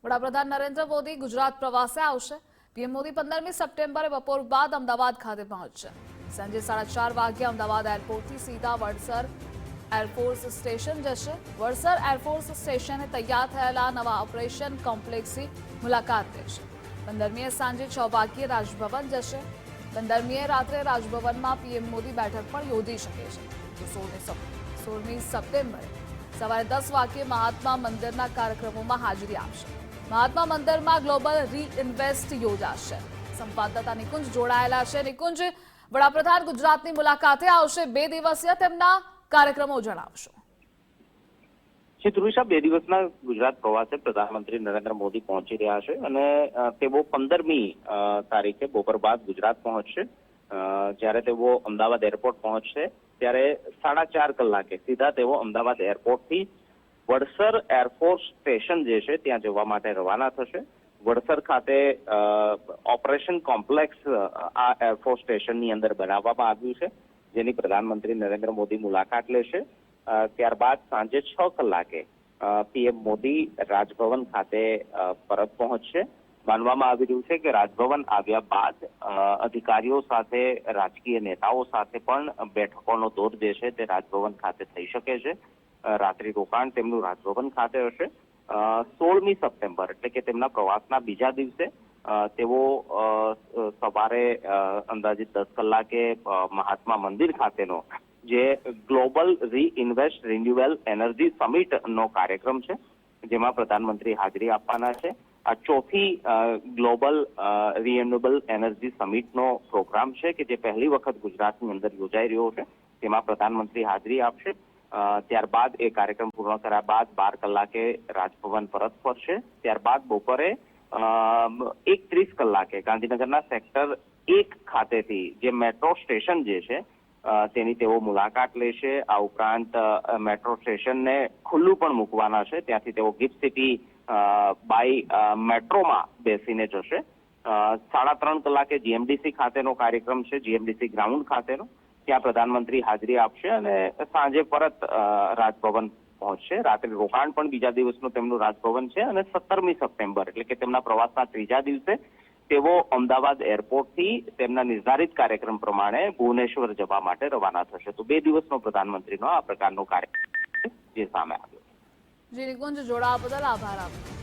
વડાપ્રધાન નરેન્દ્ર મોદી ગુજરાત પ્રવાસે આવશે। પીએમ મોદી 15મી સપ્ટેમ્બરે બપોર બાદ અમદાવાદ ખાતે પહોંચશે। સાંજે 4:30 વાગે અમદાવાદ એરપોર્ટથી સીધા વડસર એરફોર્સ સ્ટેશન જશે। વડસર એરફોર્સ સ્ટેશને તૈયાર થયેલા નવા ઓપરેશન કોમ્પ્લેક્સની મુલાકાત લેશે। 15મીએ સાંજે 6 વાગ્યે રાજભવન જશે। 15મીએ રાત્રે રાજભવનમાં પીએમ મોદી બેઠક પણ યોજી શકે છે। તો 16મી સપ્ટેમ્બરે સવારે 10 વાગ્યે મહાત્મા મંદિરના કાર્યક્રમોમાં હાજરી આપશે। મહાત્મા મંદિરમાં ગ્લોબલ રીઇન્વેસ્ટ યોજાશે। સંવાદદાતા નિકુંજ જોડાયેલા છે। નિકુંજ, વડાપ્રધાન ગુજરાતની મુલાકાતે આવશે, 2 દિવસીય તેમના કાર્યક્રમો જણાવશો। ધ્રુવિશા, 2 દિવસના ગુજરાત પ્રવાસે પ્રધાનમંત્રી નરેન્દ્ર મોદી પહોંચી રહ્યા છે અને તેઓ 15મી તારીખે બપોર બાદ ગુજરાત પહોંચશે। જ્યારે તેઓ અમદાવાદ એરપોર્ટ પહોંચશે ત્યારે 4:30 કલાકે સીધા તેઓ અમદાવાદ એરપોર્ટથી વડસર એરફોર્સ સ્ટેશન જે છે ત્યાં જવા માટે રવાના થશે। વડસર ખાતે ઓપરેશન કોમ્પ્લેક્સ આ એરફોર્સ સ્ટેશનની અંદર બનાવવામાં આવ્યું છે, જેની પ્રધાનમંત્રી નરેન્દ્ર મોદી મુલાકાત લેશે। ત્યારબાદ સાંજે 6 કલાકે પીએમ મોદી રાજભવન ખાતે પરત પહોંચશે। માનવામાં આવી રહ્યું છે કે રાજભવન આવ્યા બાદ અધિકારીઓ સાથે, રાજકીય નેતાઓ સાથે પણ બેઠકોનો દોર જે છે તે રાજભવન ખાતે થઈ શકે છે। રાત્રિ રોકાણ તેમનું રાજભવન ખાતે હશે। 16મી સપ્ટેમ્બર એટલે કે તેમના પ્રવાસના બીજા દિવસે તેઓ સવારે અંદાજિત 10 કલાકે મહાત્મા મંદિર ખાતેનો જે ગ્લોબલ રીઇન્વેસ્ટ રિન્યુએબલ એનર્જી સમિટનો કાર્યક્રમ છે, જેમાં પ્રધાનમંત્રી હાજરી આપવાના છે। આ ચોથી ગ્લોબલ રિન્યુએબલ એનર્જી સમિટનો પ્રોગ્રામ છે કે જે પહેલી વખત ગુજરાતની અંદર યોજાઈ રહ્યો છે, તેમાં પ્રધાનમંત્રી હાજરી આપશે। ત્યારબાદ એ કાર્યક્રમ પૂર્ણ કર્યા બાદ 12 કલાકે રાજભવન પરત ફરશે। ત્યારબાદ બપોરે 1:30 કલાકે ગાંધીનગરના સેક્ટર 1 ખાતેથી જે મેટ્રો સ્ટેશન જે છે તેની તેઓ મુલાકાત લેશે। આ ઉપરાંત મેટ્રો સ્ટેશનને ખુલ્લું પણ મૂકવાના છે, ત્યાંથી તેઓ ગિફ્ટ સિટી બાય મેટ્રોમાં બેસીને જશે। 3:30 કલાકે જીએમડીસી ખાતેનો કાર્યક્રમ છે, જીએમડીસી ગ્રાઉન્ડ ખાતેનો, ત્યાં પ્રધાનમંત્રી હાજરી આપશે અને સાંજે પરત રાજભવન પહોંચશે। રાત્રે રોકાણ પણ બીજા દિવસનું તેમનું રાજભવન છે અને 17મી સપ્ટેમ્બર એટલે કે તેમના પ્રવાસના ત્રીજા દિવસે તેઓ અમદાવાદ એરપોર્ટથી તેમના નિર્ધારિત કાર્યક્રમ પ્રમાણે ભુવનેશ્વર જવા માટે રવાના થશે। તો 2 દિવસનો પ્રધાનમંત્રીનો આ પ્રકારનો કાર્યક્રમ જે સામે આવ્યો। જી નિકુંજ, જોડાવા બદલ આભાર આપનો।